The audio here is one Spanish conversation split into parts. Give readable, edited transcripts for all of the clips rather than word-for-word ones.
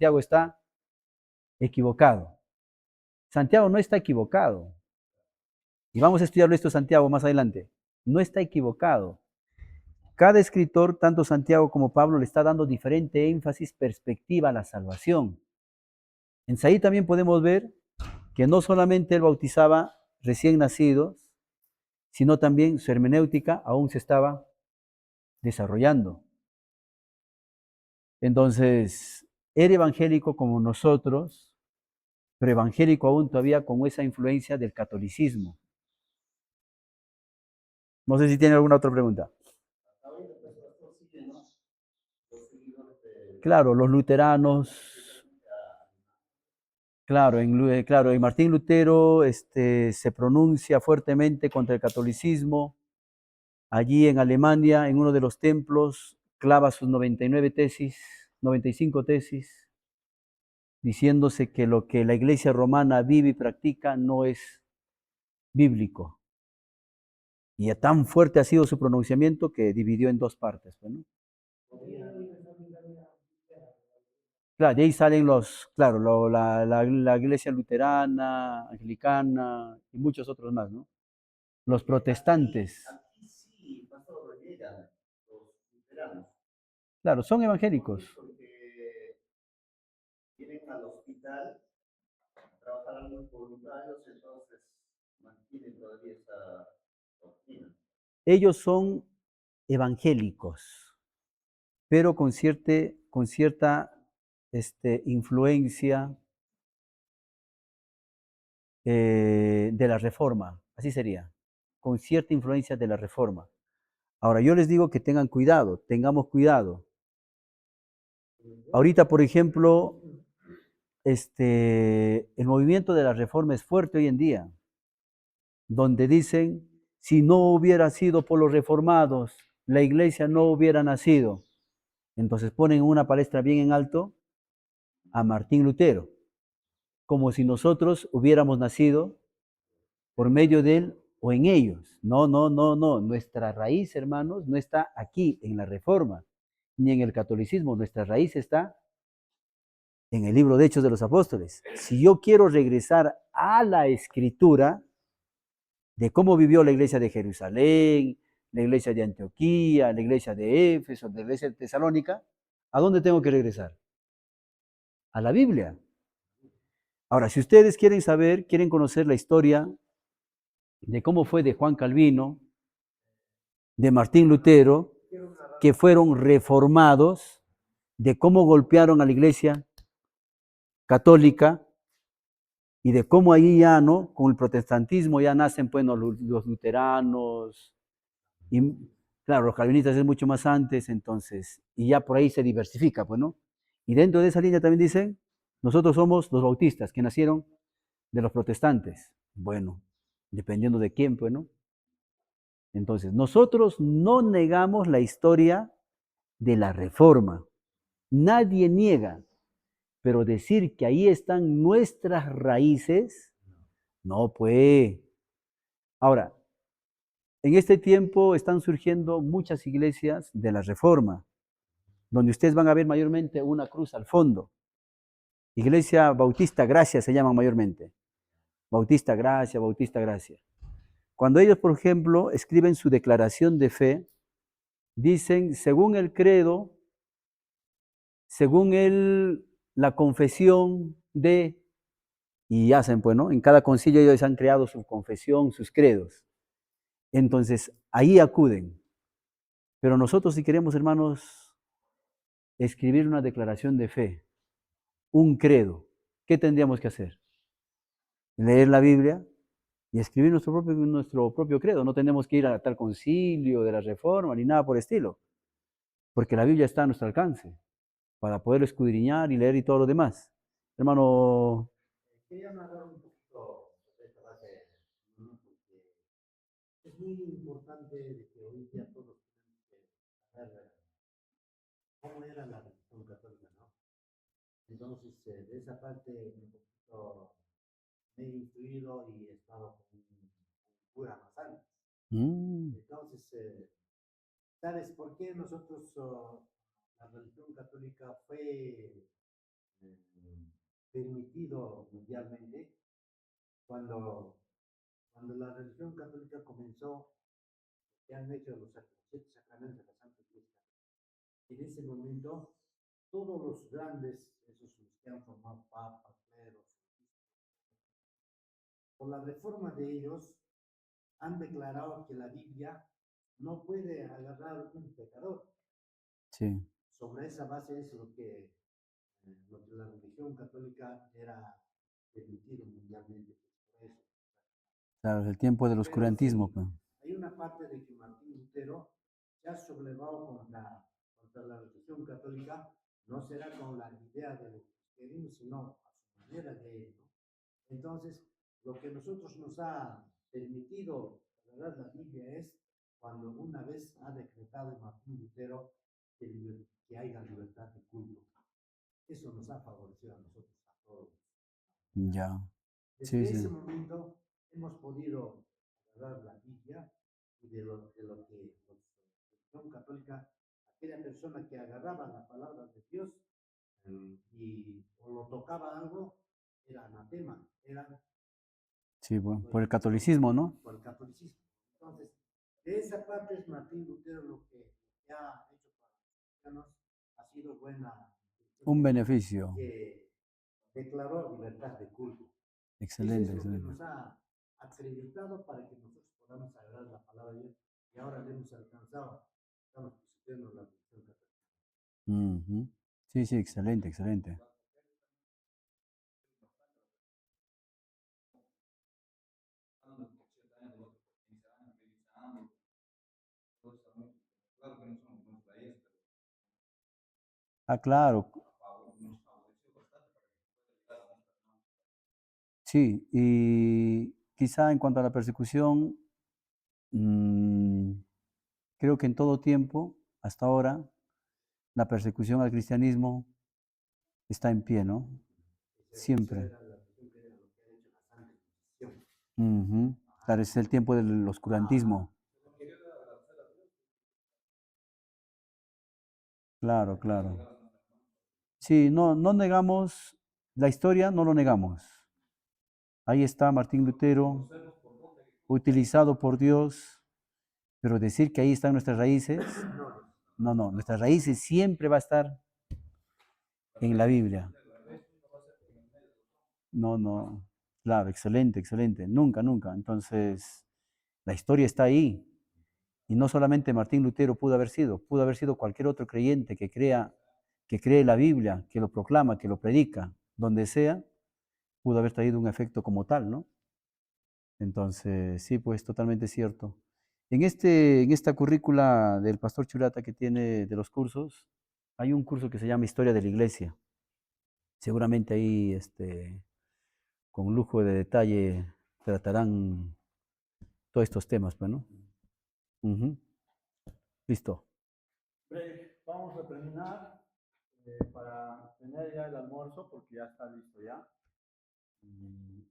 Santiago está equivocado. Santiago no está equivocado. Y vamos a estudiarlo esto Santiago más adelante. No está equivocado. Cada escritor, tanto Santiago como Pablo, le está dando diferente énfasis, perspectiva a la salvación. En ahí también podemos ver que no solamente él bautizaba recién nacidos, sino también su hermenéutica aún se estaba desarrollando. Entonces, era evangélico como nosotros, pero evangélico aún todavía con esa influencia del catolicismo. No sé si tiene alguna otra pregunta. Claro, los luteranos, claro, en Martín Lutero se pronuncia fuertemente contra el catolicismo. Allí en Alemania, en uno de los templos, clava sus 99 tesis, 95 tesis, diciéndose que lo que la iglesia romana vive y practica no es bíblico. Y tan fuerte ha sido su pronunciamiento que dividió en dos partes. ¿No? Claro, de ahí salen claro, la iglesia luterana, anglicana y muchos otros más, ¿no? Los protestantes. Aquí sí, pastor, llegan los luteranos. Claro, son evangélicos. Porque vienen al hospital a trabajar a los voluntarios, entonces mantienen todavía esa doctrina. Ellos son evangélicos, pero con cierta influencia de la reforma, así sería, con cierta influencia de la reforma. Ahora, yo les digo que tengan cuidado, tengamos cuidado. Ahorita, por ejemplo, el movimiento de la reforma es fuerte hoy en día, donde dicen, si no hubiera sido por los reformados, la iglesia no hubiera nacido. Entonces ponen una palestra bien en alto a Martín Lutero, como si nosotros hubiéramos nacido por medio de él o en ellos. No, no, no, no. Nuestra raíz, hermanos, no está aquí en la Reforma, ni en el catolicismo. Nuestra raíz está en el libro de Hechos de los Apóstoles. Si yo quiero regresar a la escritura de cómo vivió la iglesia de Jerusalén, la iglesia de Antioquía, la iglesia de Éfeso, la iglesia de Tesalónica, ¿a dónde tengo que regresar? A la Biblia. Ahora, si ustedes quieren saber, quieren conocer la historia de cómo fue de Juan Calvino, de Martín Lutero, que fueron reformados, de cómo golpearon a la iglesia católica y de cómo ahí ya, ¿no? Con el protestantismo ya nacen, pues, los luteranos, y claro, los calvinistas es mucho más antes, entonces, y ya por ahí se diversifica, pues, ¿no? Y dentro de esa línea también dicen, nosotros somos los bautistas, que nacieron de los protestantes. Bueno, dependiendo de quién, pues, ¿no? Entonces, nosotros no negamos la historia de la reforma. Nadie niega, pero decir que ahí están nuestras raíces, no puede. Ahora, en este tiempo están surgiendo muchas iglesias de la reforma, donde ustedes van a ver mayormente una cruz al fondo. Iglesia Bautista Gracia se llama mayormente. Bautista Gracia, Bautista Gracia. Cuando ellos, por ejemplo, escriben su declaración de fe, dicen, según el credo, según la confesión de, y hacen, pues, ¿no? En cada concilio ellos han creado su confesión, sus credos. Entonces, ahí acuden. Pero nosotros, si queremos, hermanos, escribir una declaración de fe, un credo, ¿qué tendríamos que hacer? Leer la Biblia y escribir nuestro propio credo. No tenemos que ir a tal concilio de la reforma ni nada por el estilo, porque la Biblia está a nuestro alcance para poder escudriñar y leer y todo lo demás. Hermano. Quería hablar un poquito sobre esta base, ¿no? Porque es muy importante de que hoy día todos tenemos que saber cómo era la religión católica, ¿no? Entonces, de esa parte, un poquito me he instruido y he estado con un cura más antes. Entonces, ¿sabes por qué nosotros, la religión católica fue permitido mundialmente cuando, cuando la religión católica comenzó, que han hecho los siete sacramentos de la Santa Iglesia. En ese momento, todos los grandes, esos que han formado papas, cleros, por la reforma de ellos, han declarado que la Biblia no puede agarrar un pecador. Sí. Sobre esa base es lo que la religión católica era permitido mundialmente. Por eso. Claro, el tiempo del Pero oscurantismo. sí, Pues. hay una parte de que Martín Lutero se ha sublevado contra la religión católica, no será con la idea de los cristianismo, sino a su manera de él, ¿no? Entonces, lo que nosotros nos ha permitido agarrar la Biblia es cuando una vez ha decretado Martín Lutero que haya libertad de culto. Eso nos ha favorecido a nosotros, a todos. Ya. Desde Sí, ese sí. momento hemos podido agarrar la Biblia y de lo que la religión católica, aquella persona que agarraba la palabra de Dios y o lo tocaba algo, era anatema, era Sí, bueno, por el catolicismo, ¿no? por el catolicismo. Entonces, de esa parte es Martín Lutero que ha hecho para los cristianos, ha sido buena, Un beneficio. que declaró libertad de culto. Eso Excelente, es lo que excelente. nos ha acreditado para que nosotros podamos agarrar la palabra de Dios y ahora le hemos alcanzado, estamos posicionando la religión católica. Ujú. Sí, sí, excelente, excelente. Ah, claro. Sí, y quizá en cuanto a la persecución, mm, creo que en todo tiempo, hasta ahora, la persecución al cristianismo está en pie, ¿no? Eso Siempre. era la religión que era lo que ha hecho la Santa Inquisición. Ujú. Claro, es el tiempo del oscurantismo. Claro, claro. Sí, no, no negamos la historia, no lo negamos. Ahí está Martín Lutero, utilizado por Dios, pero decir que ahí están nuestras raíces, no, no, nuestras raíces siempre va a estar en la Biblia. No, no, claro, excelente, excelente, nunca, nunca. Entonces, la historia está ahí. Y no solamente Martín Lutero pudo haber sido cualquier otro creyente que cree la Biblia, que lo proclama, que lo predica, donde sea, pudo haber traído un efecto como tal, ¿no? Entonces, sí, pues totalmente cierto. En esta currícula del pastor Churata que tiene de los cursos, hay un curso que se llama Historia de la Iglesia. Seguramente ahí, con lujo de detalle, tratarán todos estos temas, pues, ¿no? Ujú. Listo. Vamos a terminar para tener ya el almuerzo porque ya está listo ya. Y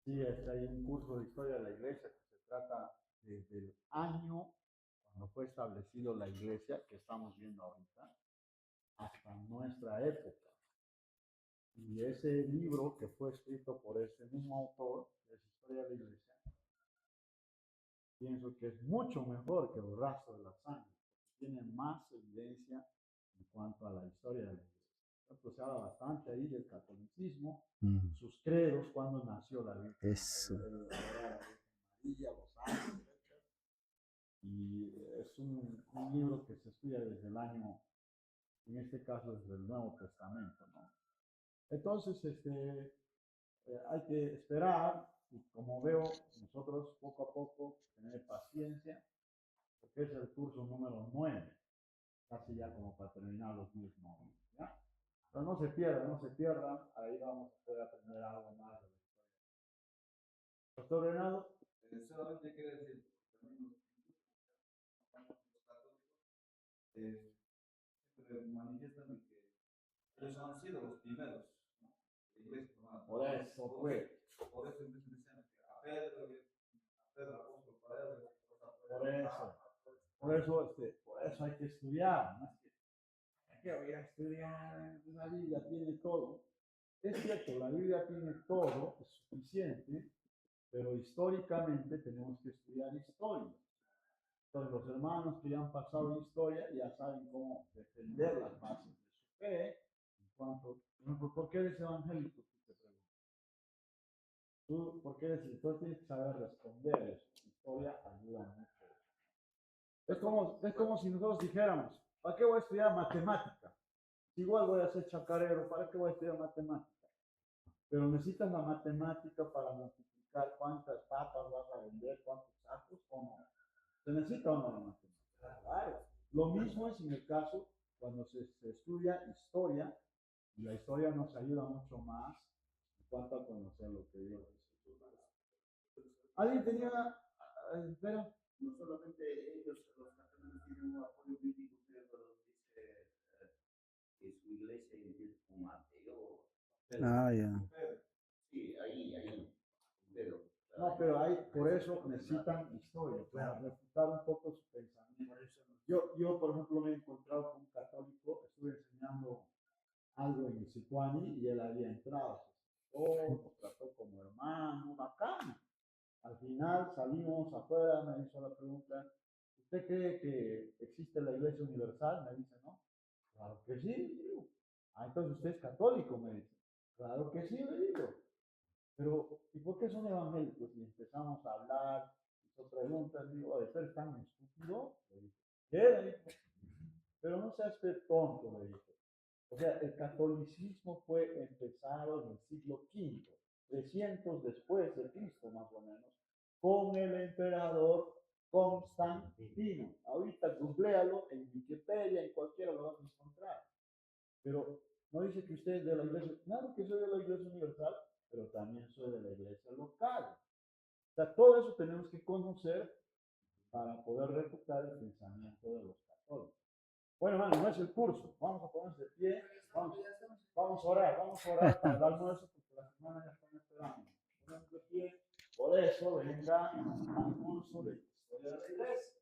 sí, hay un curso de historia de la iglesia que se trata desde el año cuando fue establecido la iglesia que estamos viendo ahorita hasta nuestra época. Y ese libro que fue escrito por ese mismo autor, que es Historia de la Iglesia, pienso que es mucho mejor que el rastro de la sangre, porque tiene más evidencia en cuanto a la historia de la Iglesia. Entonces, se habla bastante ahí del catolicismo, sus credos, cuándo nació la Virgen, Eso. María, los ángeles, etc. Y es un libro que se estudia desde el año, en este caso desde el Nuevo Testamento, ¿no? Entonces, hay que esperar y como veo, nosotros poco a poco tener paciencia, porque es el curso número 9, casi ya como para terminar los 10 módulos, ¿ya? Pero no se pierdan, no se pierdan, ahí vamos a poder aprender algo más de la historia. Pastor Renato. Solamente quiero decir, siempre manifiestan que ellos han sido los primeros, ¿no? Por eso, pues. Por eso dicen que a Pedro, apóstol, por eso hay que estudiar, ¿no? que voy a estudiar, la Biblia tiene todo. Es cierto, la Biblia tiene todo, es suficiente, pero históricamente tenemos que estudiar historia. Entonces, los hermanos que ya han pasado historia ya saben cómo defender las bases de su fe. En cuanto, por ejemplo, ¿por qué eres evangélico? Tú te preguntas. ¿Tú por qué eres? Entonces tienes que saber responder eso. Historia ayuda mucho. Es como si nosotros dijéramos, ¿para qué voy a estudiar matemática? Igual voy a ser chacarero, ¿para qué voy a estudiar matemática? Pero necesitas la matemática para multiplicar cuántas papas vas a vender, cuántos sacos o no. ¿Se necesita o no la matemática? Claro. Lo mismo es en el caso cuando se estudia historia, y la historia nos ayuda mucho más en cuanto a conocer lo que Dios dice. ¿Alguien tenía, espera? No solamente ellos, los católicos tienen un apoyo bíblico, pero dice que su iglesia empieza con Mateo. Ah, ya. Sí, ahí, pero. No, pero ahí, por eso necesitan historia, para refutar un poco su pensamiento. Yo, por ejemplo, me he encontrado con un católico, estuve enseñando algo en el Sicuani y él había entrado, nos trató como hermano, bacán. Al final salimos afuera, me hizo la pregunta, ¿usted cree que existe la Iglesia Universal? Me dice, ¿no? Claro que sí, digo. Ah, entonces usted es católico, me dice. Claro que sí, le digo. Pero, ¿y por qué son evangélicos? Y empezamos a hablar, hizo preguntas, digo, ¿de ser tan estúpido? Le dije, ¿qué? Le dijo, pero no seas tonto, le dije. O sea, el catolicismo fue empezado en el siglo V, 300 después de Cristo, más o menos, con el emperador Constantino. Ahorita googlealo en Wikipedia, en cualquiera lo vas a encontrar. Pero no dice que usted es de la iglesia, claro que soy de la iglesia universal, pero también soy de la iglesia local. O sea, todo eso tenemos que conocer para poder refutar el pensamiento de los católicos. Bueno, hermano, no es el curso. Vamos a ponernos de pie. Vamos a orar para el almuerzo, porque la semana ya están esperando. Ponernos de pie. Por eso venga al curso de historia de la iglesia.